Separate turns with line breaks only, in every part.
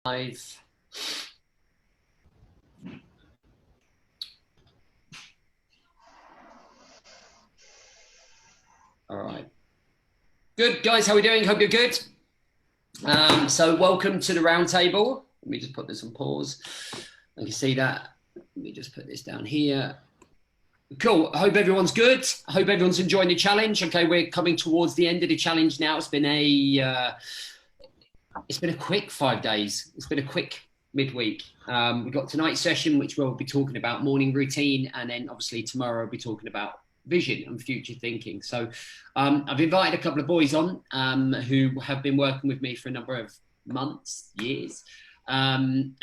Live. All right. Good, guys. How are we doing? Hope you're good. So welcome to the roundtable. Let me just put this on pause. You can see that. Let me just put this down here. Cool. I hope everyone's good. I hope everyone's enjoying the challenge. Okay, we're coming towards the end of the challenge now. It's been a quick 5 days. It's been a quick midweek. We've got tonight's session, which we'll be talking about morning routine, and then obviously tomorrow we'll be talking about vision and future thinking. So I've invited a couple of boys on who have been working with me for a number of months, years. And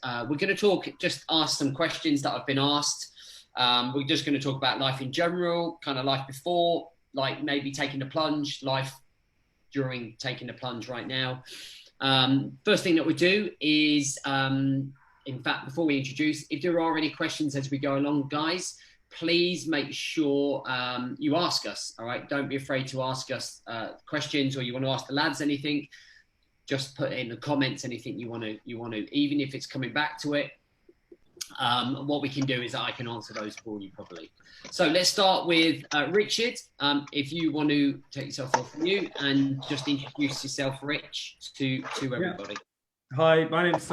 we're going to talk, just ask some questions that I've been asked. We're just going to talk about life in general, kind of life before, like maybe taking the plunge, life during taking the plunge right now. First thing that we do is, in fact, before we introduce, if there are any questions as we go along, guys, please make sure you ask us. All right, don't be afraid to ask us questions, or you want to ask the lads anything. Just put in the comments anything you want to, even if it's coming back to it. What we can do is that I can answer those for you properly. So let's start with Richard. If you want to take yourself off mute and just introduce yourself, Rich, to everybody.
Yeah. Hi, my name's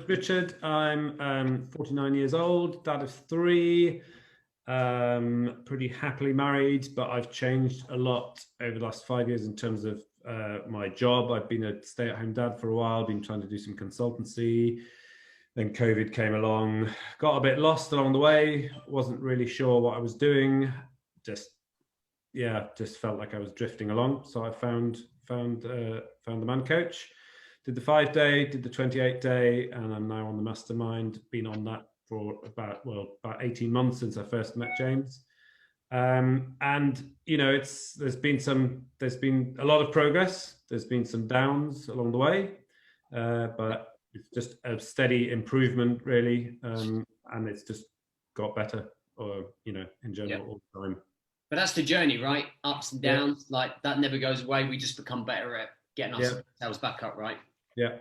Richard. I'm 49 years old, dad of 3. Pretty happily married, but I've changed a lot over the last 5 years in terms of my job. I've been a stay-at-home dad for a while, been trying to do some consultancy. Then COVID came along, got a bit lost along the way, wasn't really sure what I was doing. Just felt like I was drifting along. So I found the Man Coach, did the 5-day, did the 28-day, and I'm now on the Mastermind. Been on that for about 18 months since I first met James. And you know, there's been a lot of progress. There's been some downs along the way, but it's just a steady improvement, really, and it's just got better, in general, all the time.
But that's the journey, right? Ups and downs, like that never goes away. We just become better at getting ourselves back up, right?
Yeah.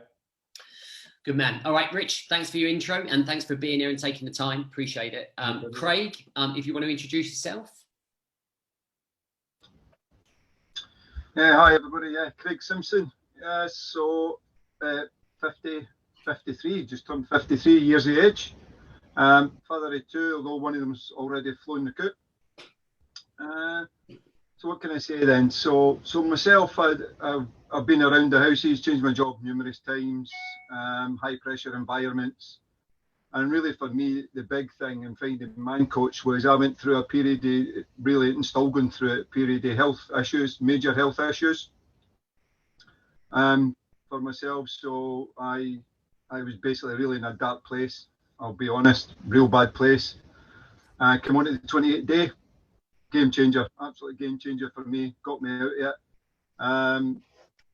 Good man. All right, Rich, thanks for your intro, and thanks for being here and taking the time. Appreciate it. Craig, if you want to introduce yourself.
Yeah, hi everybody. Yeah, Craig Simpson. 53, just turned 53 years of age. Father of 2, although one of them's already flown the coop. So what can I say then? So myself, I've been around the houses, changed my job numerous times, high pressure environments. And really for me, the big thing in finding Man Coach was I went through a period of, going through a period of health issues, major health issues. For myself, so I was basically really in a dark place, I'll be honest, real bad place. I came on to the 28-day, game changer, absolute game changer for me, got me out of it.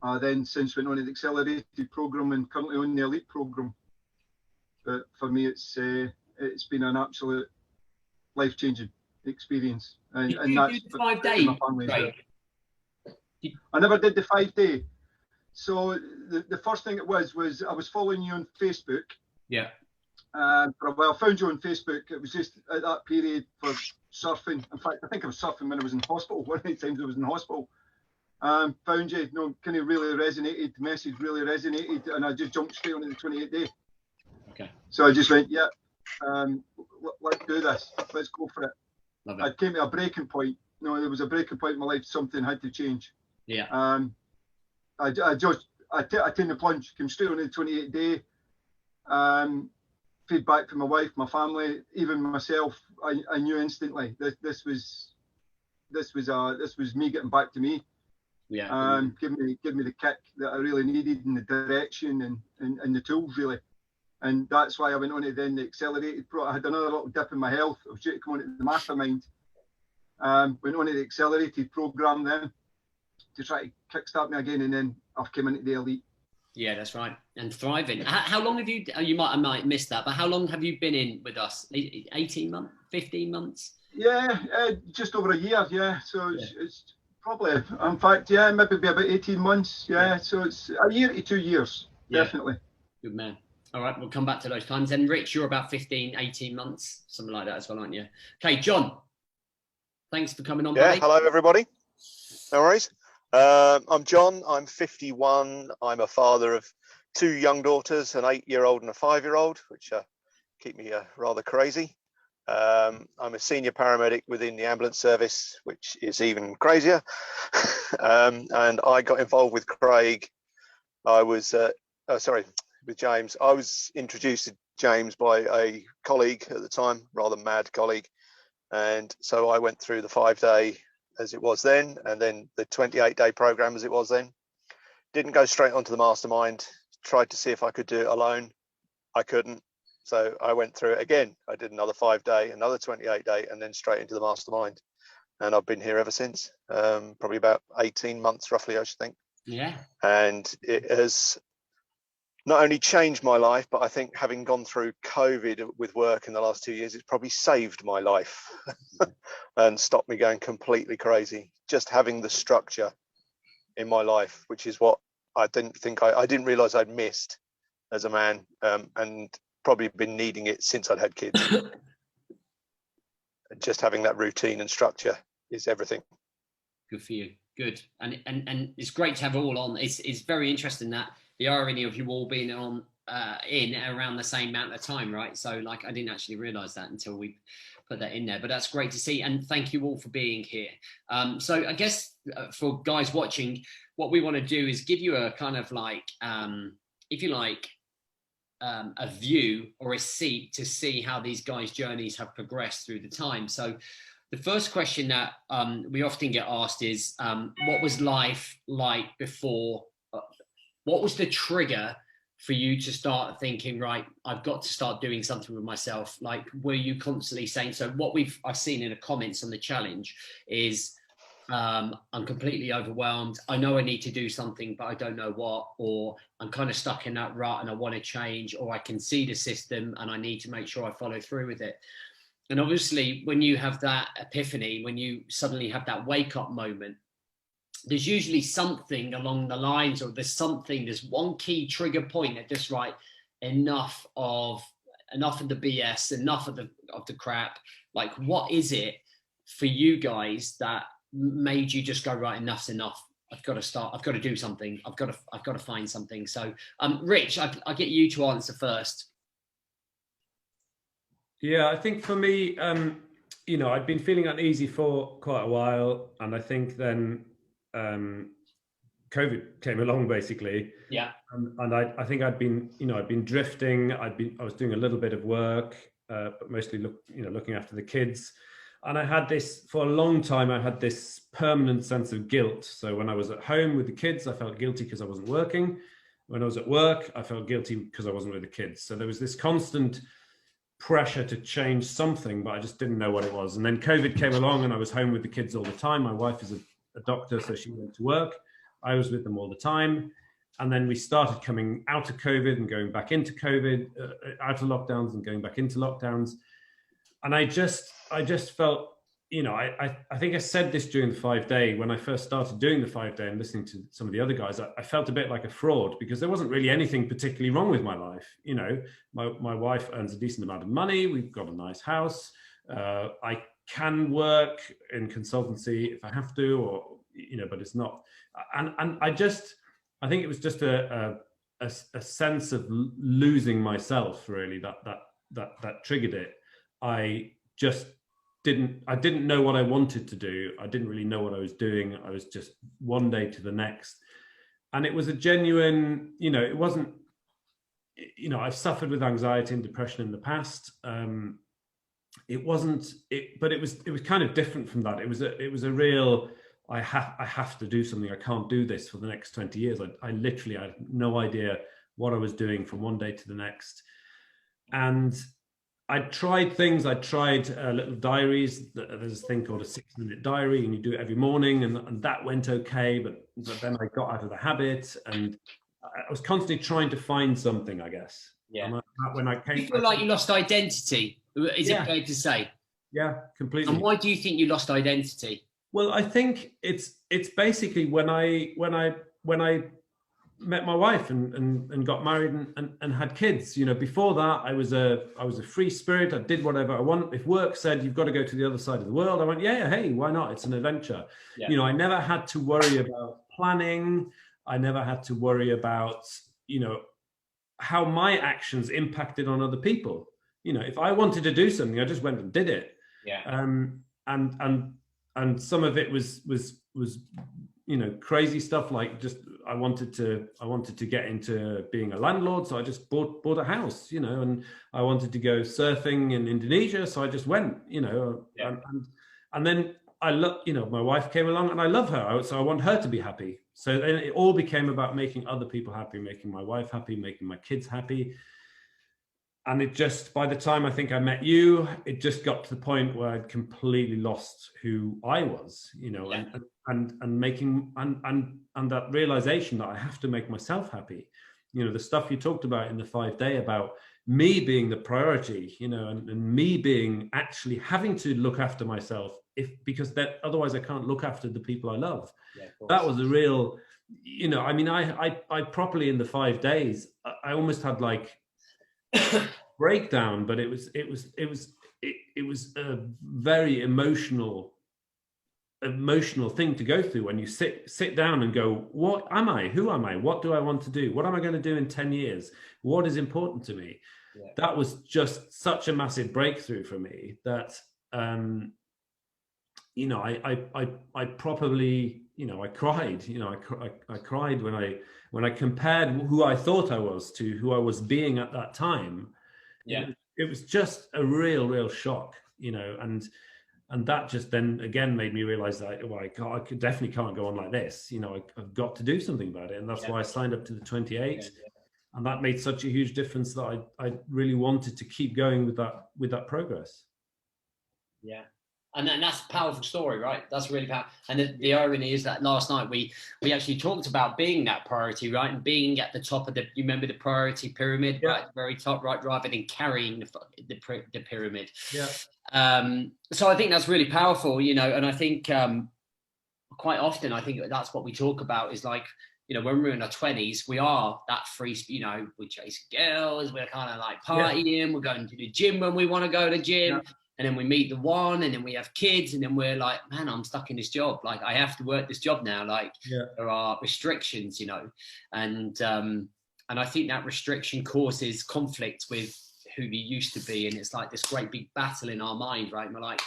I then since went on to the accelerated program and currently on the elite program. But for me, it's been an absolute life-changing experience. And
Did you
that's
do the 5 days, right?
I never did the 5-day. So the first thing it was I was following you on Facebook.
Yeah.
For a while, I found you on Facebook. It was just at that period for surfing. In fact, I think I was surfing when I was in hospital. One of the times I was in hospital. Found you, kind of really resonated. The message really resonated, and I just jumped straight onto the 28-day.
Okay.
So I just went, let's do this. Let's go for it.
Love it.
I came to a breaking point. There was a breaking point in my life. Something had to change.
Yeah.
I taken the plunge, came straight on the 28-day. Feedback from my wife, my family, even myself. I knew instantly that this was me getting back to me.
Yeah.
Give me the kick that I really needed, and the direction and the tools really. And that's why I went on to then the accelerated. I had another little dip in my health. I was due to come on to the Mastermind. Went on to the accelerated program then to try to kickstart me again, and then I've come into the elite.
Yeah, that's right. And thriving. How long have you? I might miss that, but how long have you been in with us? 18 months, 15 months?
Yeah, just over a year. Yeah, so it's probably, in fact, maybe be about 18 months. Yeah, so it's a year to 2 years, definitely.
Good man. All right, we'll come back to those times. And Rich, you're about 15, 18 months, something like that as well, aren't you? Okay, John, thanks for coming on, buddy.
Hello, everybody. No worries. I'm John. I'm 51. I'm a father of 2 young daughters, an 8-year-old and a 5-year-old, which keep me rather crazy. I'm a senior paramedic within the ambulance service, which is even crazier. And I got involved with Craig. I was, with James. I was introduced to James by a colleague at the time, rather mad colleague. And so I went through the 5-day as it was then, and then the 28-day program as it was then. Didn't go straight onto the mastermind. Tried to see if I could do it alone. I couldn't. So I went through it again. I did another 5-day, another 28-day, and then straight into the mastermind. And I've been here ever since. Probably about 18 months, roughly, I should think.
Yeah.
And it has not only changed my life, but I think having gone through COVID with work in the last 2 years, it's probably saved my life and stopped me going completely crazy. Just having the structure in my life, which is what I didn't realize I'd missed as a man, and probably been needing it since I'd had kids. Just having that routine and structure is everything.
Good for you. Good. And it's great to have it all on. It's very interesting that the irony of you all being on in around the same amount of time, right? So like, I didn't actually realize that until we put that in there, but that's great to see. And thank you all for being here. So I guess for guys watching, what we want to do is give you a kind of like, if you like, a view or a seat to see how these guys' journeys have progressed through the time. So the first question that we often get asked is, what was life like before? What was the trigger for you to start thinking, right, I've got to start doing something with myself? Like, were you constantly saying, so what I've seen in the comments on the challenge is, I'm completely overwhelmed. I know I need to do something, but I don't know what, or I'm kind of stuck in that rut and I want to change, or I can see the system and I need to make sure I follow through with it. And obviously, when you have that epiphany, when you suddenly have that wake up moment, there's usually something along the lines, or there's one key trigger point that just, right, enough of the BS, enough of the crap. Like, what is it for you guys that made you just go, right, enough's enough? I've got to start. I've got to do something. I've got to find something. So, Rich, I'll get you to answer first.
Yeah, I think for me, I'd been feeling uneasy for quite a while, and I think then COVID came along, basically.
Yeah.
And I think I'd been drifting. I was doing a little bit of work, but mostly looking after the kids. And I had this for a long time. I had this permanent sense of guilt. So when I was at home with the kids, I felt guilty because I wasn't working. When I was at work, I felt guilty because I wasn't with the kids. So there was this constant pressure to change something, but I just didn't know what it was. And then COVID came along, and I was home with the kids all the time. My wife is a doctor, so she went to work. I was with them all the time. And then we started coming out of COVID and going back into COVID, out of lockdowns and going back into lockdowns. And I just felt, I think I said this during the 5-day, when I first started doing the 5-day and listening to some of the other guys, I felt a bit like a fraud, because there wasn't really anything particularly wrong with my life. My wife earns a decent amount of money. We've got a nice house. I can work in consultancy if I have to, or, but it's not. And I think it was just a sense of losing myself, really, that triggered it. I didn't know what I wanted to do. I didn't really know what I was doing. I was just one day to the next. And it was a genuine, it wasn't, I've suffered with anxiety and depression in the past. It wasn't, but it was kind of different from that. It was a real, I have to do something. I can't do this for the next 20 years. I literally had no idea what I was doing from one day to the next. And I tried things. I tried little diaries. There's a thing called a 6-minute diary, and you do it every morning, and that went okay. But then I got out of the habit, and I was constantly trying to find something, I guess.
Yeah.
When I came,
you feel like you lost identity. Is it fair to say?
Yeah, completely.
And why do you think you lost identity?
Well, I think it's basically when I met my wife and got married and had kids. You know, before that, I was a free spirit. I did whatever I want. If work said you've got to go to the other side of the world, I went, yeah, hey, why not? It's an adventure.
Yeah.
You know, I never had to worry about planning. I never had to worry about, you know, how my actions impacted on other people. You know, if I wanted to do something, I just went and did it.
Yeah.
And some of it was you know, crazy stuff, like just I wanted to get into being a landlord, so I just bought a house, you know, and I wanted to go surfing in Indonesia, so I just went, you know.
Yeah.
And then I love, you know, my wife came along and I love her, so I want her to be happy. So then it all became about making other people happy, making my wife happy, making my kids happy. And it just, by the time I think I met you, it just got to the point where I'd completely lost who I was, you know.
Yeah.
And making and that realization that I have to make myself happy. You know, the stuff you talked about in the 5-day about me being the priority, you know, and me being actually having to look after myself, because that otherwise I can't look after the people I love.
Yeah,
that was a real, you know, I mean, I properly in the 5 days, I almost had like breakdown, but it was a very emotional thing to go through when you sit down and go, what am I? Who am I? What do I want to do? What am I going to do in 10 years? What is important to me? Yeah. That was just such a massive breakthrough for me that, you know, I probably, you know, I cried, you know, I cried when I compared who I thought I was to who I was being at that time.
Yeah.
It was just a real shock, you know, and that just then again made me realize that, well, I definitely can't go on like this. You know, I've got to do something about it. And that's why I signed up to the 28. Yeah. And that made such a huge difference that I really wanted to keep going with that progress.
Yeah. And that's a powerful story, right? That's really powerful. And the irony is that last night we actually talked about being that priority, right? And being at the top of you remember the priority pyramid, right? At the very top, right? Rather than carrying the pyramid.
Yeah.
So I think that's really powerful, you know, and I think quite often, I think that's what we talk about is like, you know, when we're in our 20s, we are that free, you know, we chase girls, we're kind of like partying, we're going to the gym when we want to go to the gym. Yeah. And then we meet the one, and then we have kids, and then we're like, man, I'm stuck in this job. Like, I have to work this job now. Like, there are restrictions, you know, and I think that restriction causes conflict with who you used to be, and it's like this great big battle in our mind, right? And we're like,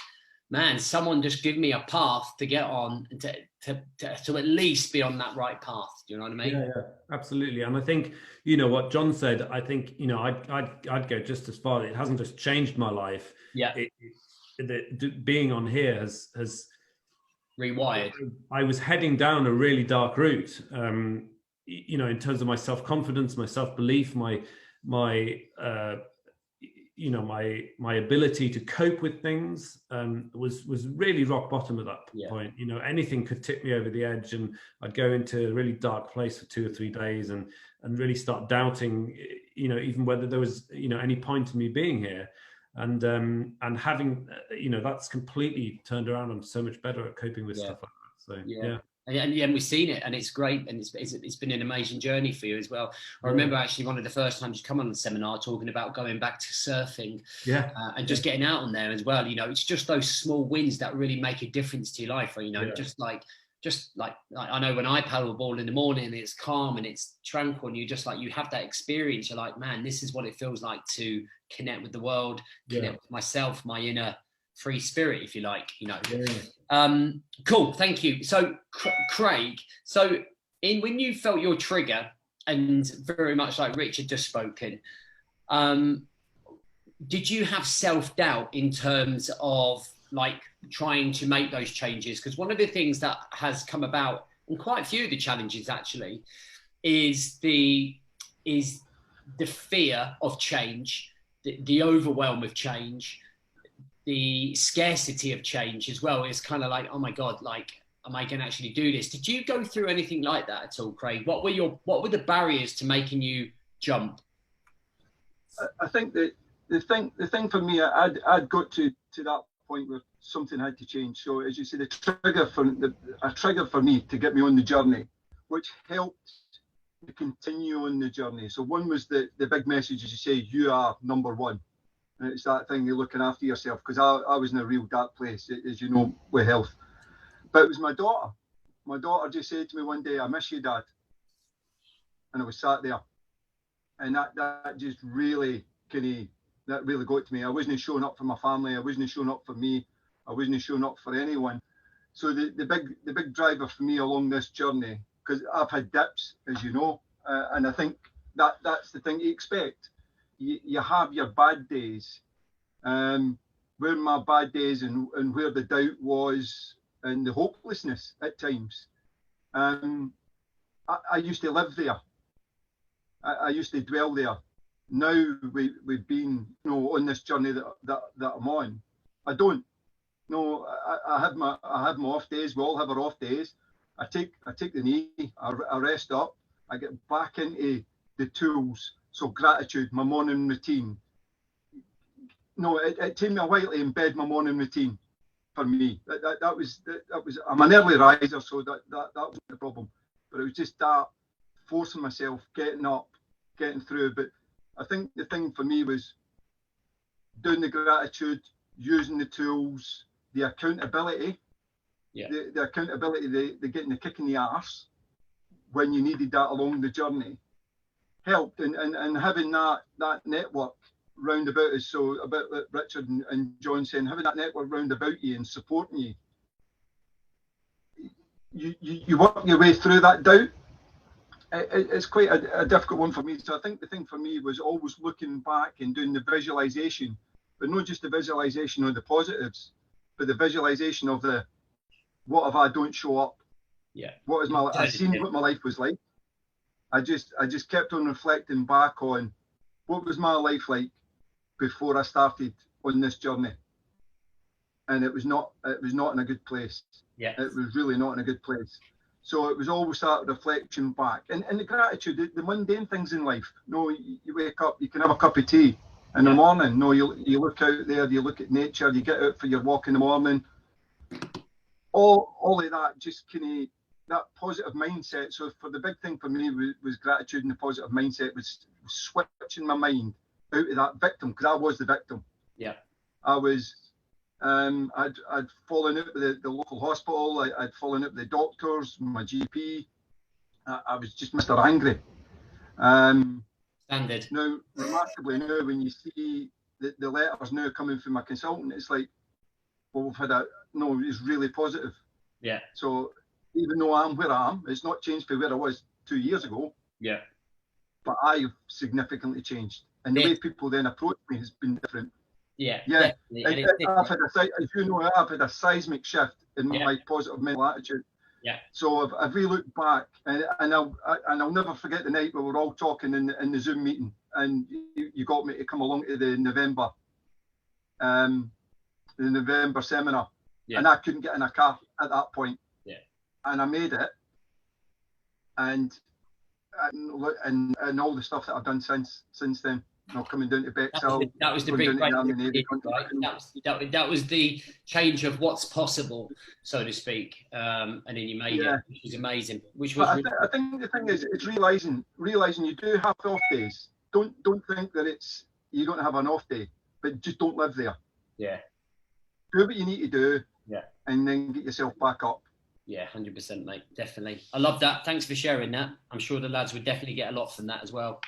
man, someone just give me a path to get on, and to at least be on that right path. Do you know what I mean?
Yeah, absolutely. And I think, you know, what John said, I think, you know, I'd go just as far. It hasn't just changed my life.
Yeah.
Being on here has
rewired.
I was heading down a really dark route, you know, in terms of my self-confidence, my self-belief, my you know, my ability to cope with things was really rock bottom at that point. You know, anything could tip me over the edge, and I'd go into a really dark place for 2 or 3 days and really start doubting, you know, even whether there was, you know, any point in me being here. And having, you know, that's completely turned around. I'm so much better at coping with stuff like that. So yeah.
And we've seen it, and it's great, and it's been an amazing journey for you as well. I remember actually one of the first times you come on the seminar talking about going back to surfing, and just getting out on there as well. You know, it's just those small wins that really make a difference to your life. Or, you know, just like I know when I paddleboard in the morning, and it's calm and it's tranquil, and you just like, you have that experience. You're like, man, this is what it feels like to connect with the world, connect with myself, my inner free spirit, if you like, you know. Cool, thank you. So Craig, so when you felt your trigger, and very much like Richard just spoken, did you have self-doubt in terms of like trying to make those changes? Because one of the things that has come about in quite a few of the challenges actually is the fear of change, the overwhelm of change, the scarcity of change as well. Is kind of like, oh my God, like, am I going to actually do this? Did you go through anything like that at all, Craig? What were the barriers to making you jump?
I think that the thing for me, I'd got to that point where something had to change. So as you say, a trigger for me to get me on the journey, which helped to continue on the journey. So one was the big message, as you say, you are number one. And it's that thing, you're looking after yourself, because I was in a real dark place, as you know, with health. But it was my daughter. My daughter just said to me one day, I miss you, Dad. And I was sat there. And that just really that really got to me. I wasn't showing up for my family. I wasn't showing up for me. I wasn't showing up for anyone. So the big driver for me along this journey, because I've had dips, as you know, and I think that's the thing you expect. You have your bad days. Where my bad days and where the doubt was and the hopelessness at times. I used to live there. I used to dwell there. Now we've been, on this journey that I'm on. I don't. No, I have my off days. We all have our off days. I take the knee. I rest up. I get back into the tools. So gratitude, my morning routine. No, it took me a while to embed my morning routine. For me, that was. I'm an early riser, so that wasn't the problem. But it was just that forcing myself, getting up, getting through. But I think the thing for me was doing the gratitude, using the tools, the accountability.
Yeah.
The accountability, the getting the kick in the arse when you needed that along the journey helped, and having that network round about us. So about Richard and John saying, having that network round about you and supporting you work your way through that doubt. It's quite a difficult one for me. So I think the thing for me was always looking back and doing the visualization, but not just the visualization of the positives, but the visualization of the what if I don't show up?
Yeah.
What is my life? I seen what my life was like. I just kept on reflecting back on what was my life like before I started on this journey, and it was not in a good place.
Yeah,
it was really not in a good place. So it was always that reflection back, and the gratitude, the mundane things in life. No, you wake up, you can have a cup of tea in the morning. No, you look out there, you look at nature, you get out for your walk in the morning. All of that, just kind of that positive mindset. So for the big thing for me was gratitude, and the positive mindset was switching my mind out of that victim, because I was the victim.
Yeah.
I was, I'd fallen out with the local hospital. I'd fallen out with the doctors, my GP. I was just Mr. Angry.
Standard.
Now, remarkably, now when you see the letters now coming from my consultant, it's like, well, we've had it's really positive.
Yeah.
So even though I'm where I am, it's not changed from where I was 2 years ago.
Yeah.
But I've significantly changed, and the way people then approach me has been different.
Yeah.
Yeah.
I've
had as you know, I've had a seismic shift in my positive mental attitude.
Yeah.
So I've really looked back, and I'll never forget the night we were all talking in the Zoom meeting, and you got me to come along to the November seminar, and I couldn't get in a car at that point.
Yeah.
And I made it, and all the stuff that I've done since then. Coming down to Bexhill.
That was the big break, right? That was the change of what's possible, so to speak. And then you made it, which was amazing. I
think the thing is, it's realizing you do have off days. Don't think that it's you don't have an off day, but just don't live there.
Yeah.
Do what you need to do.
Yeah.
And then get yourself back up.
Yeah, 100%, mate. Definitely. I love that. Thanks for sharing that. I'm sure the lads would definitely get a lot from that as well.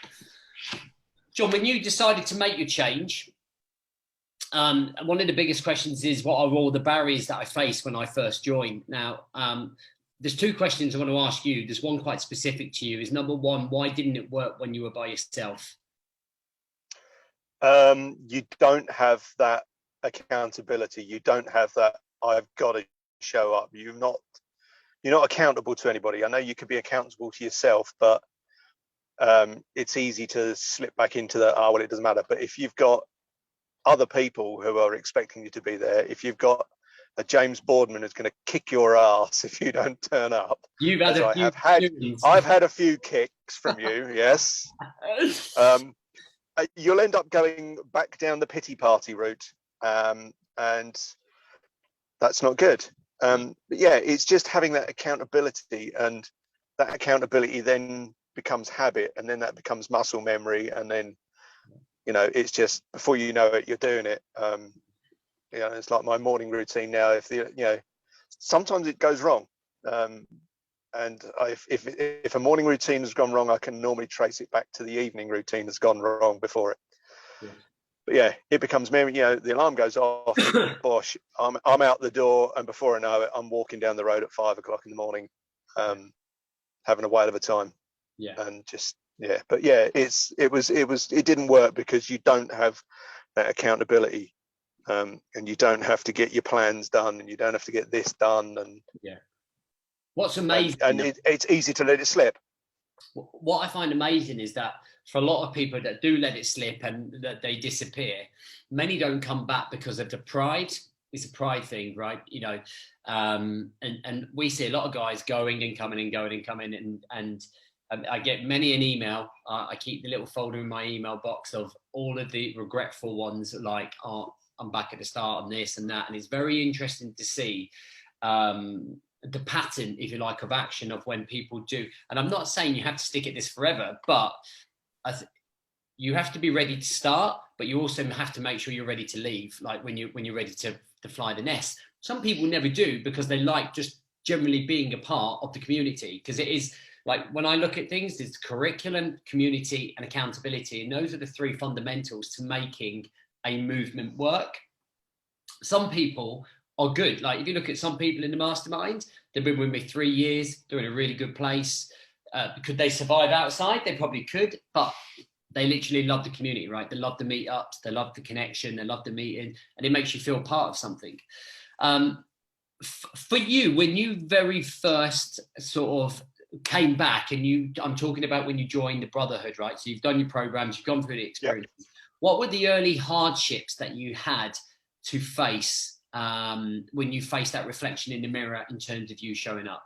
John, when you decided to make your change, one of the biggest questions is, what are all the barriers that I faced when I first joined? Now, there's two questions I want to ask you. There's one quite specific to you. Is number one, why didn't it work when you were by yourself?
You don't have that accountability. You don't have that, I've got to show up. You're not accountable to anybody. I know you can be accountable to yourself, but it's easy to slip back into the, well, it doesn't matter. But if you've got other people who are expecting you to be there, if you've got a James Boardman who's going to kick your ass if you don't turn up, I've had a few kicks from you, yes. You'll end up going back down the pity party route, and that's not good. But yeah, it's just having that accountability, and that accountability then becomes habit, and then that becomes muscle memory, and then it's just before you know it, you're doing it. It's like my morning routine now. Sometimes it goes wrong, and if a morning routine has gone wrong, I can normally trace it back to the evening routine that's gone wrong before it.
Yeah.
But yeah, it becomes memory. The alarm goes off. Bosh, I'm out the door, and before I know it, I'm walking down the road at 5 o'clock in the morning, having a whale of a time.
Yeah.
And just but yeah, it didn't work because you don't have that accountability, and you don't have to get your plans done, and you don't have to get this done, and
what's amazing,
and it's easy to let it slip.
What I find amazing is that for a lot of people that do let it slip and that they disappear, many don't come back because of the pride. It's a pride thing, right? And we see a lot of guys going and coming and going and coming, and I get many an email. I keep the little folder in my email box of all of the regretful ones, like, oh, I'm back at the start on this and that. And it's very interesting to see the pattern, if you like, of action of when people do. And I'm not saying you have to stick at this forever, but you have to be ready to start, but you also have to make sure you're ready to leave, like when you're ready to fly the nest. Some people never do because they like just generally being a part of the community, because it is like, when I look at things, there's curriculum, community, and accountability, and those are the three fundamentals to making a movement work. Some people are good. Like, if you look at some people in the mastermind, they've been with me 3 years, they're in a really good place. Could they survive outside? They probably could, but they literally love the community, right? They love the meetups, they love the connection, they love the meeting, and it makes you feel part of something. For you, when you very first sort of came back, and I'm talking about when you joined the Brotherhood, right? So you've done your programs, you've gone through the experience. Yep. What were the early hardships that you had to face when you faced that reflection in the mirror in terms of you showing up?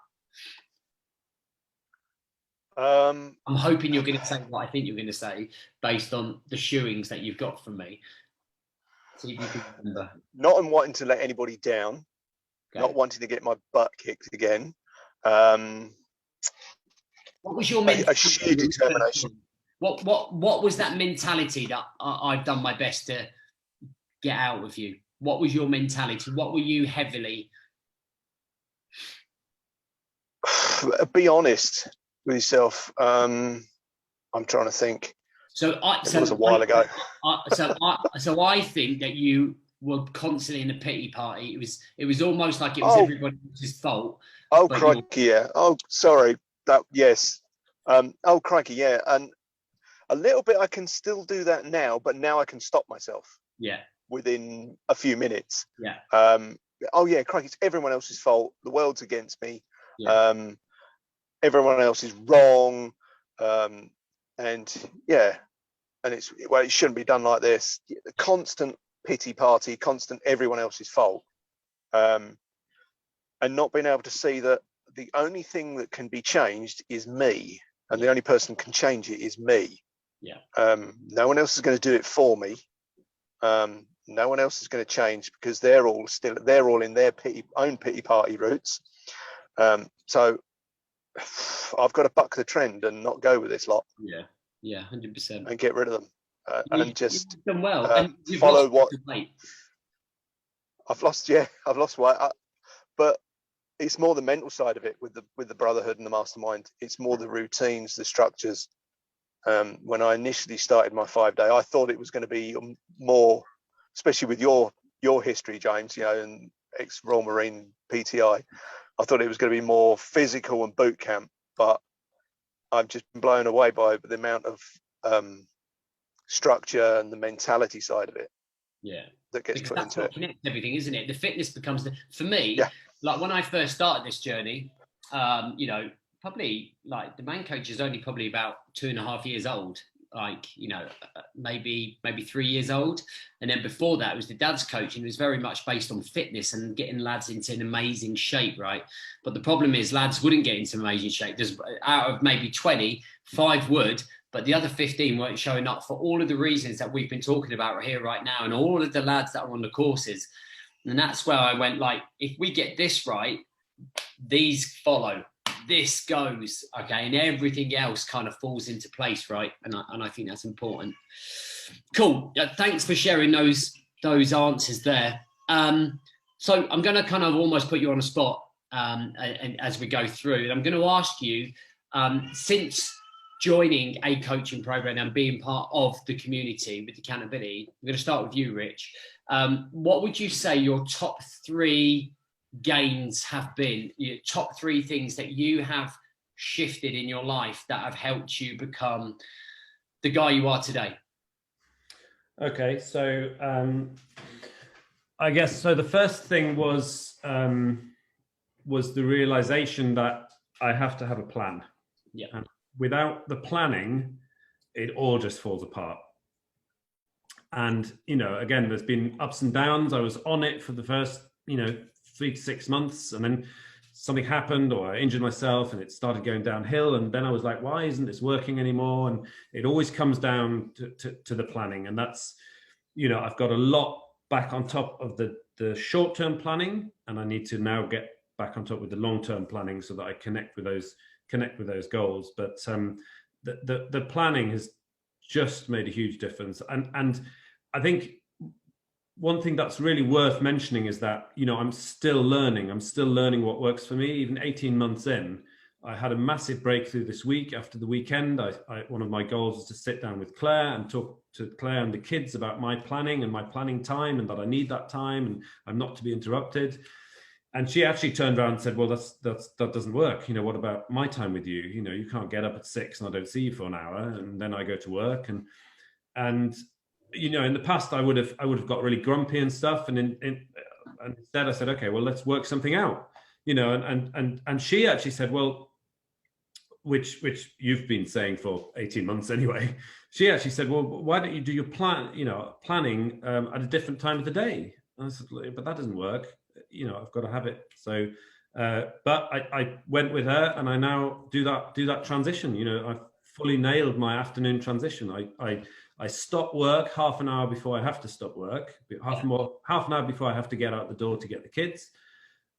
I'm hoping you're going to say what I think you're going to say based on the shooings that you've got from me. See if you can remember.
Not in wanting to let anybody down, not wanting to get my butt kicked again.
What was your mentality?
A sheer determination.
What was that mentality that I've done my best to get out of you? What was your mentality? What were you heavily?
Be honest with yourself. I'm trying to think.
It was
a while ago.
So I think that you were constantly in a pity party. It was almost like it was everybody else's fault.
Oh crikey, yeah. Oh, sorry. Yes. Oh crikey, yeah. And a little bit, I can still do that now, but now I can stop myself.
Yeah.
Within a few minutes.
Yeah.
Oh yeah, crikey, it's everyone else's fault. The world's against me.
Yeah.
Everyone else is wrong. And it shouldn't be done like this. The constant pity party, constant everyone else's fault. And not being able to see that the only thing that can be changed is me, and the only person who can change it is me.
Yeah.
No one else is going to do it for me. No one else is going to change because they're all in their own pity party routes. So I've got to buck the trend and not go with this lot.
Yeah, 100%.
And get rid of them. And just
you've done well. And
follow what I've lost weight, but it's more the mental side of it with the Brotherhood and the mastermind. It's more the routines, the structures. When I initially started my 5-day, I thought it was going to be more, especially with your history, James, and ex-Royal Marine PTI. I thought it was going to be more physical and boot camp, but I've just been blown away by the amount of structure and the mentality side of it.
Yeah,
that gets put into it.
Connects everything, isn't it? The fitness becomes for me.
Yeah.
Like when I first started this journey, probably like the man coach is only probably about 2.5 years old. Like, maybe 3 years old. And then before that, it was the dad's coach, and it was very much based on fitness and getting lads into an amazing shape, right? But the problem is lads wouldn't get into amazing shape. There's out of maybe 20, 5 would, but the other 15 weren't showing up for all of the reasons that we've been talking about here right now, and all of the lads that are on the courses. And that's where I went, like, if we get this right, these follow. this goes, okay, and everything else kind of falls into place, right? And I think that's important. Cool. Thanks for sharing those answers there. So I'm going to kind of almost put you on a spot and as we go through. And I'm going to ask you, since joining a coaching program and being part of the community with accountability, I'm going to start with you, Rich. What would you say your top 3 gains have been? Your top 3 things that you have shifted in your life that have helped you become the guy you are today?
Okay, so I guess so. The first thing was the realization that I have to have a plan.
Yeah.
And without the planning, it all just falls apart. And again, there's been ups and downs. I was on it for the first 3 to 6 months, and then something happened, or I injured myself, and it started going downhill. And then I was like, why isn't this working anymore? And it always comes down to the planning. And that's, I've got a lot back on top of the short-term planning, and I need to now get back on top with the long-term planning so that I connect with those goals. But the planning has just made a huge difference. And I think one thing that's really worth mentioning is that, I'm still learning what works for me. Even 18 months in, I had a massive breakthrough this week. After the weekend, one of my goals was to sit down with Claire and talk to Claire and the kids about my planning and my planning time, and that I need that time and I'm not to be interrupted. And she actually turned around and said, well, that doesn't work. What about my time with you? You can't get up at 6 and I don't see you for an hour, and then I go to work. And in the past, I would have got really grumpy and stuff. And instead I said, okay, well, let's work something out, and she actually said, well, which you've been saying for 18 months anyway. She actually said, well, why don't you do your planning at a different time of the day? And I said, but that doesn't work. I've got to have it. So, but I went with her, and I now do that transition. I've fully nailed my afternoon transition. I stop work half an hour before I have to stop work, half an hour before I have to get out the door to get the kids.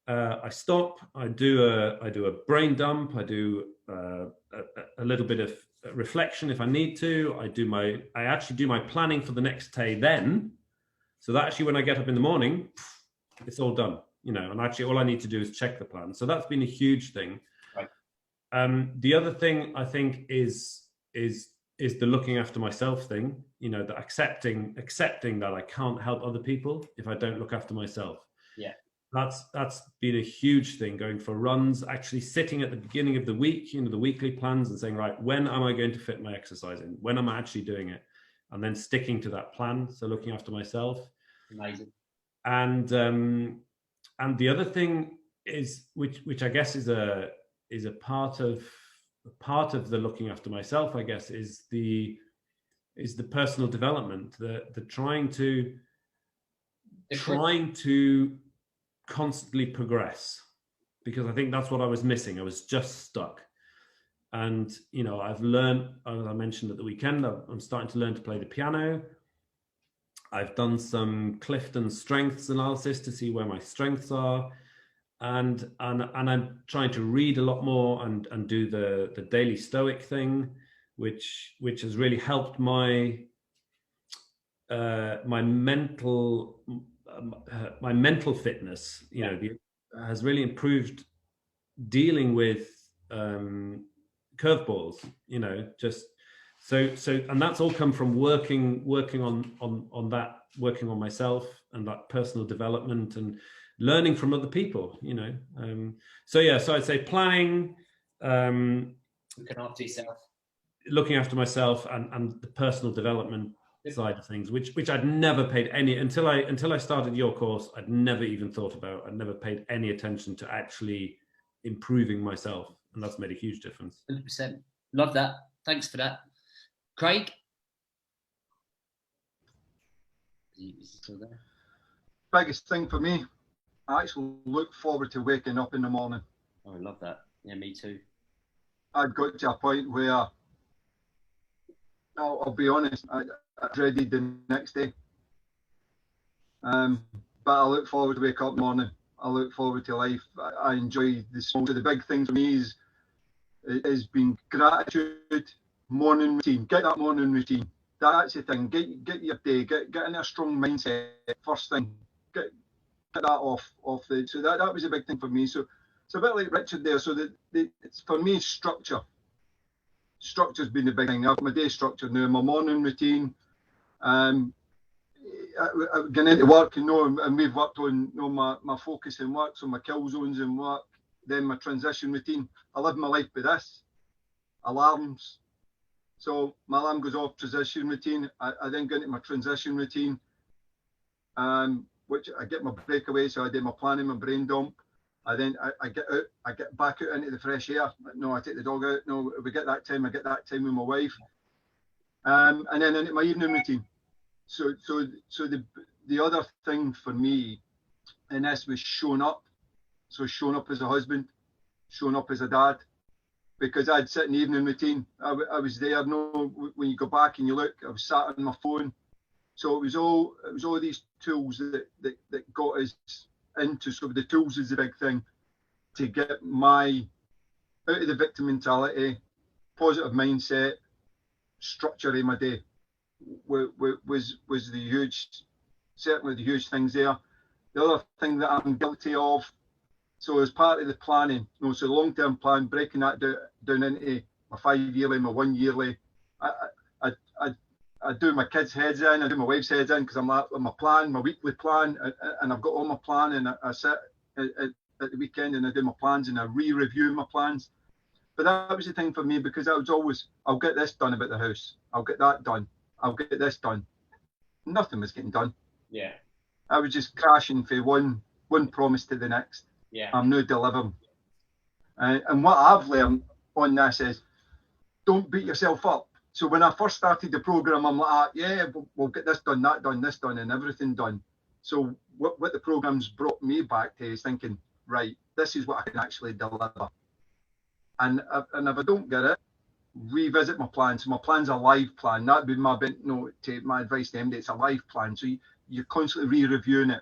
I stop. I do a brain dump. I do a little bit of reflection if I need to. I actually do my planning for the next day then. So that actually, when I get up in the morning, it's all done. And actually all I need to do is check the plan. So that's been a huge thing. Right. The other thing I think is the looking after myself thing. The accepting that I can't help other people if I don't look after myself.
Yeah.
That's been a huge thing, going for runs, actually sitting at the beginning of the week, the weekly plans, and saying, right, when am I going to fit my exercise in? When am I actually doing it? And then sticking to that plan. So looking after myself.
Amazing.
And the other thing is, which I guess is a part of the looking after myself, I guess, is the personal development, the trying to constantly progress, because I think that's what I was missing. I was just stuck. And I've learned, as I mentioned at the weekend, I'm starting to learn to play the piano. I've done some Clifton strengths analysis to see where my strengths are, and I'm trying to read a lot more and do the daily Stoic thing, which has really helped my mental fitness. Has really improved dealing with curveballs. Just. So, and that's all come from working on that, working on myself and that personal development and learning from other people, So I'd say planning, looking after myself, and the personal development side of things, which I'd never paid any, until I started your course, I'd never even thought about. I'd never paid any attention to actually improving myself, and that's made a huge difference.
100%. Love that. Thanks for that. Craig? Is he still there?
Biggest thing for me, I actually look forward to waking up in the morning.
Oh, I love that. Yeah, me too.
I've got to a point where, I'll be honest, I dreaded the next day. But I look forward to wake up in the morning. I look forward to life. I enjoy the small. The big thing for me is has been gratitude, morning routine. Get that morning routine. That's the thing. Get your day. Get in a strong mindset first thing. Get that off the. So that was a big thing for me. So it's a bit like Richard there. So it's for me structure. Structure's been the big thing. I have my day structure now. My morning routine. Getting into work, and we've worked on my focus in work, so my kill zones in work, then my transition routine. I live my life with this. Alarms. So my alarm goes off, transition routine. I then go into my transition routine, which I get my breakaway, so I do my planning, my brain dump. I get out, I get back out into the fresh air. No, I take the dog out. No, we get that time. I get that time with my wife. And then into my evening routine. So the other thing for me in this was showing up. So showing up as a husband, showing up as a dad, because I'd sit in the evening routine. I was there. No, when you go back and you look, I was sat on my phone. So it was all these tools that got us into. So the tools is the big thing to get my out of the victim mentality, positive mindset, structure in my day. Was the huge, certainly the huge things there. The other thing that I'm guilty of, so as part of the planning, so the long-term plan, breaking that down into my 5-yearly, my 1-yearly. I do my kids' heads in, I do my wife's heads in, because I'm like my plan, my weekly plan, and I've got all my plan, and I sit at the weekend and I do my plans and I re-review my plans. But that was the thing for me, because I was always, I'll get this done about the house, I'll get that done, I'll get this done. Nothing was getting done.
Yeah.
I was just crashing from one promise to the next.
Yeah.
I'm now delivering. And what I've learned on this is, don't beat yourself up. So when I first started the program, I'm like, yeah, we'll get this done, that done, this done, and everything done. So what the program's brought me back to is thinking, right, this is what I can actually deliver. And if I don't get it, revisit my plan. So my plan's a live plan. That'd be my advice to MD. It's a live plan. So you're constantly re-reviewing it.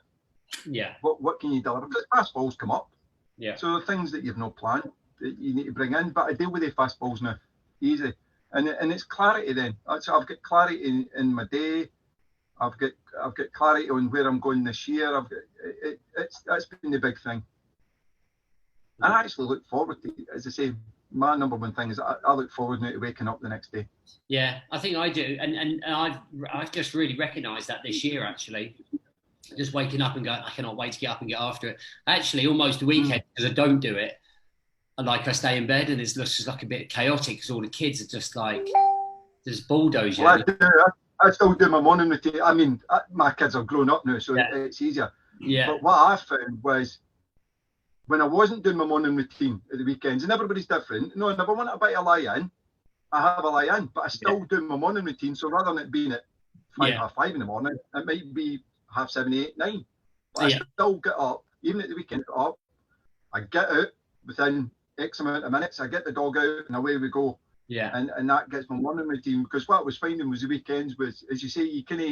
Yeah.
What can you deliver? Because fastballs come up.
Yeah.
So the things that you've not planned that you need to bring in. But I deal with the fastballs now, easy. And it's clarity then. So I've got clarity in my day. I've got clarity on where I'm going this year. That's been the big thing. And I actually look forward to, as I say, my number one thing is I look forward now to waking up the next day.
Yeah, I think I do, and I've just really recognised that this year actually. Just waking up and going, I cannot wait to get up and get after it. Actually, almost a weekend, because I don't do it. I stay in bed and it's just like a bit chaotic because all the kids are just like, just bulldoze you.
Well, I still do my morning routine. I mean, my kids are grown up now, so it's easier.
Yeah.
But what I found was, when I wasn't doing my morning routine at the weekends, and everybody's different. No, if I want a bit of lie in, I have a lie in, but I still do my morning routine. So rather than it being at 5:30 in the morning, it might be 7:30, 8:00, 9:00. But I still get up, even at the weekend, I get out within X amount of minutes, I get the dog out and away we go.
Yeah.
And that gets my morning routine, because what I was finding was the weekends was, as you say, you kind of,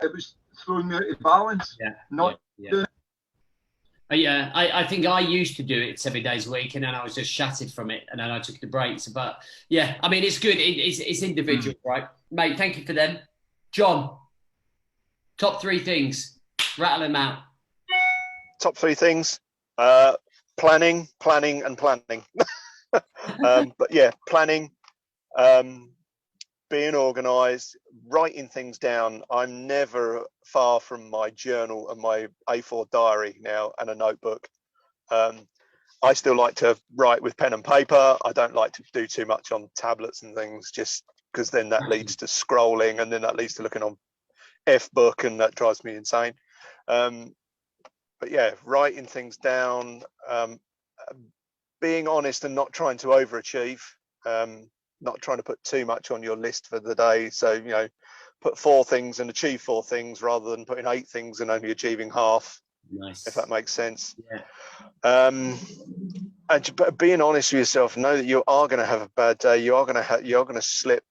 it was throwing me out of balance. Doing
Yeah, I think I used to do it 7 days a week, and then I was just shattered from it, and then I took the breaks. But yeah, I mean, it's good. It's individual, right, mate? Thank you for them, John. Top 3 things, rattle them out.
Top 3 things: planning, and planning. But yeah, planning, being organised, writing things down. I'm never far from my journal and my A4 diary now and a notebook. I still like to write with pen and paper. I don't like to do too much on tablets and things, just because then that leads to scrolling, and then that leads to looking on F-book, and that drives me insane. But yeah, writing things down, being honest and not trying to overachieve, not trying to put too much on your list for the day. So, put 4 things and achieve 4 things rather than putting 8 things and only achieving half.
Nice.
If that makes sense.
Yeah.
And being honest with yourself, know that you are going to have a bad day. You are going to slip.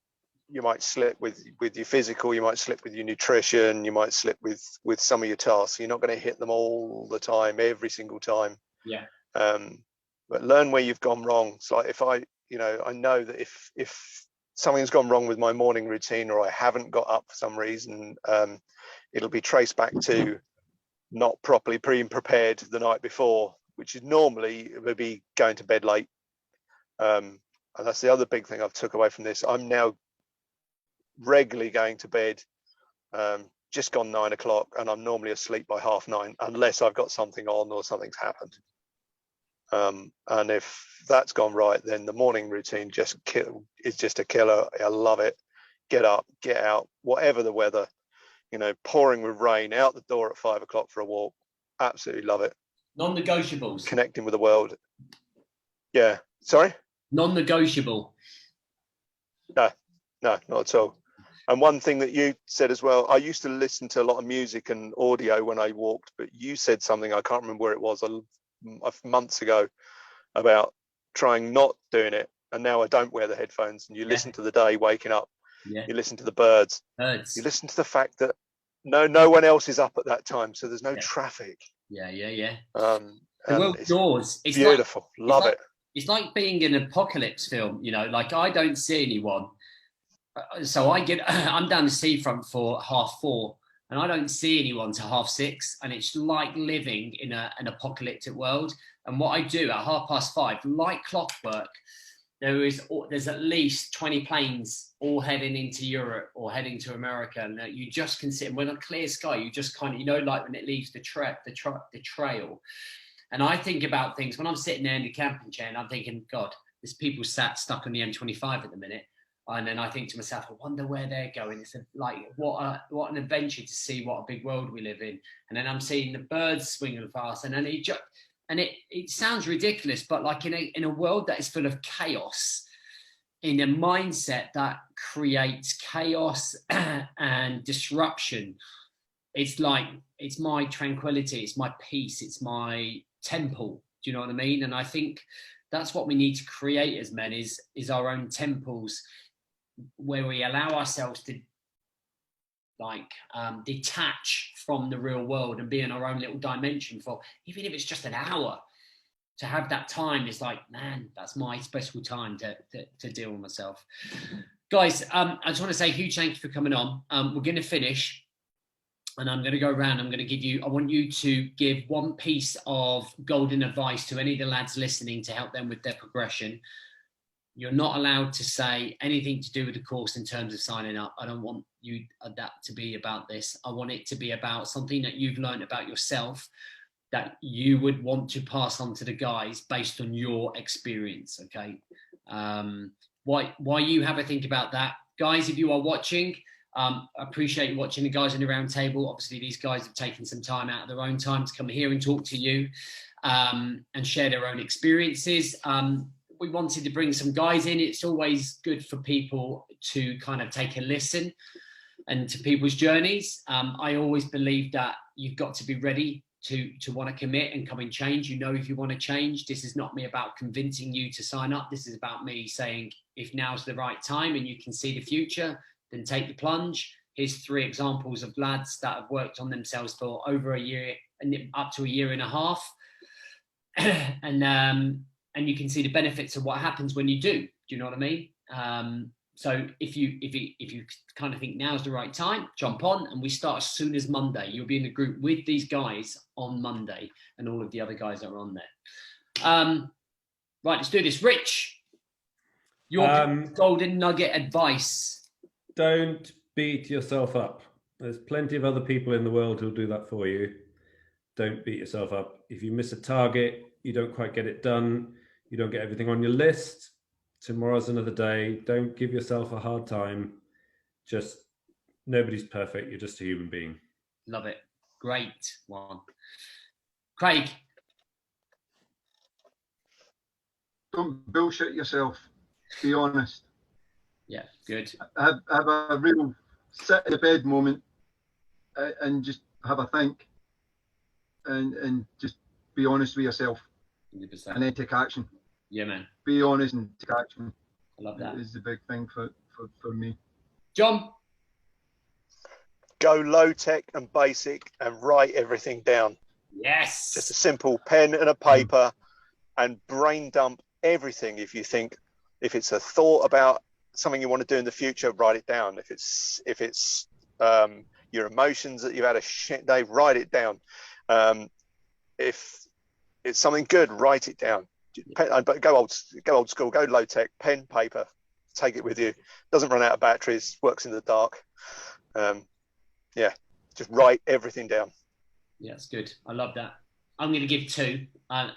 You might slip with your physical. You might slip with your nutrition. You might slip with some of your tasks. You're not going to hit them all the time, every single time.
Yeah.
But learn where you've gone wrong. It's like if I you know, I know that if something's gone wrong with my morning routine, or I haven't got up for some reason, it'll be traced back to not properly prepared the night before, which is normally would be going to bed late. And that's the other big thing I've took away from this. I'm now regularly going to bed just gone 9 o'clock, and I'm normally asleep by 9:30, unless I've got something on or something's happened. And if that's gone right, then the morning routine is just a killer. I love it. Get up, get out, whatever the weather, you know, pouring with rain, out the door at 5 o'clock for a walk. Absolutely love it.
Non-negotiables.
Connecting with the world. Yeah. Sorry?
Non-negotiable.
No, not at all. And one thing that you said as well, I used to listen to a lot of music and audio when I walked, but you said something, I can't remember where it was, months ago, about trying not doing it. And now I don't wear the headphones, and you listen to the day waking up.
Yeah.
You listen to the birds. You listen to the fact that no one else is up at that time, so there's no traffic.
Yeah.
The
world's yours. It's
beautiful. Love it.
It's like being in an apocalypse film, you know, like I don't see anyone. So I'm down the seafront for 4:30, and I don't see anyone till 6:30, and it's like living in an apocalyptic world. And what I do at 5:30, like clockwork, there's at least 20 planes all heading into Europe or heading to America, and you just can sit. When a clear sky, you just kind of, you know, like when it leaves the trail. And I think about things when I'm sitting there in the camping chair, and I'm thinking, God, there's people stuck on the M25 at the minute. And then I think to myself, I wonder where they're going. It's what an adventure to see what a big world we live in. And then I'm seeing the birds swinging past, and then it sounds ridiculous, but like in a world that is full of chaos, in a mindset that creates chaos and disruption, it's like, it's my tranquility, it's my peace, it's my temple. Do you know what I mean? And I think that's what we need to create as men is our own temples, where we allow ourselves to detach from the real world and be in our own little dimension for, even if it's just an hour, to have that time is like, man, that's my special time to deal with myself. Guys, I just want to say a huge thank you for coming on. We're going to finish, and I'm going to go around. I want you to give one piece of golden advice to any of the lads listening to help them with their progression. You're not allowed to say anything to do with the course in terms of signing up. I don't want that to be about this. I want it to be about something that you've learned about yourself that you would want to pass on to the guys based on your experience, okay? Why you have a think about that. Guys, if you are watching, I appreciate you watching the guys in the round table. Obviously, these guys have taken some time out of their own time to come here and talk to you and share their own experiences. We wanted to bring some guys in. It's always good for people to kind of take a listen and to people's journeys. I always believe that you've got to be ready to want to commit and come and change. You know, if you want to change, this is not me about convincing you to sign up. This is about me saying, if now's the right time and you can see the future, then take the plunge. Here's 3 examples of lads that have worked on themselves for over a year and up to a year and a half. And you can see the benefits of what happens when you do. Do you know what I mean? So if you kind of think now's the right time, jump on, and we start as soon as Monday. You'll be in the group with these guys on Monday and all of the other guys that are on there. Right, let's do this. Rich, your golden nugget advice.
Don't beat yourself up. There's plenty of other people in the world who'll do that for you. Don't beat yourself up. If you miss a target, you don't quite get it done, you don't get everything on your list, tomorrow's another day. Don't give yourself a hard time. Just, nobody's perfect. You're just a human being.
Love it. Great one. Craig.
Don't bullshit yourself. Be honest.
Yeah, good.
Have a real sit in the bed moment and just have a think and just be honest with yourself.
100%.
And then take action.
Yeah, man.
Be honest and take action.
I love that.
Is the big thing for me.
John?
Go low tech and basic and write everything down.
Yes.
Just a simple pen and a paper and brain dump everything. If If it's a thought about something you want to do in the future, write it down. If it's your emotions that you've had a shit day, write it down. If it's something good, write it down. But go old school, go low tech, pen, paper, take it with you. Doesn't run out of batteries, works in the dark. Yeah, just write everything down.
Yeah, it's good. I love that. I'm going to give two,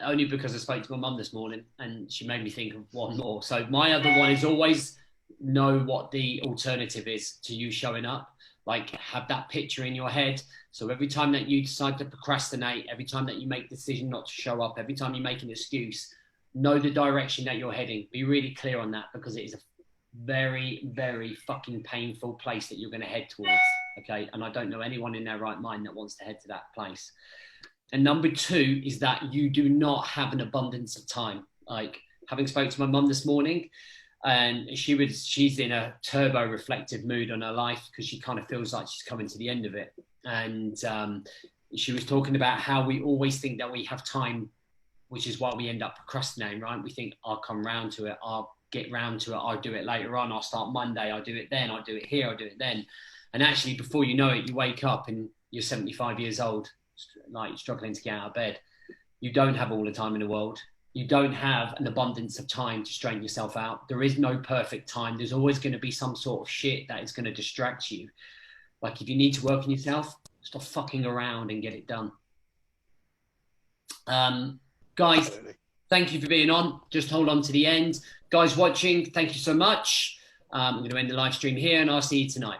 only because I spoke to my mum this morning and she made me think of one more. So my other one is always know what the alternative is to you showing up. Like, have that picture in your head. So every time that you decide to procrastinate, every time that you make the decision not to show up, every time you make an excuse, know the direction that you're heading. Be really clear on that, because it is a very, very fucking painful place that you're going to head towards. Okay. And I don't know anyone in their right mind that wants to head to that place. And number two is that you do not have an abundance of time. Like, having spoke to my mum this morning, and she's in a turbo reflective mood on her life, because she kind of feels like she's coming to the end of it. And she was talking about how we always think that we have time, which is why we end up procrastinating, right? We think, I'll come round to it, I'll get round to it, I'll do it later on, I'll start Monday, I'll do it then, I'll do it here, I'll do it then. And actually, before you know it, you wake up and you're 75 years old, like struggling to get out of bed. You don't have all the time in the world. You don't have an abundance of time to strain yourself out. There is no perfect time. There's always going to be some sort of shit that is going to distract you. Like, if you need to work on yourself, stop fucking around and get it done. Guys, thank you for being on. Just hold on to the end. Guys watching, thank you so much. I'm going to end the live stream here, and I'll see you tonight.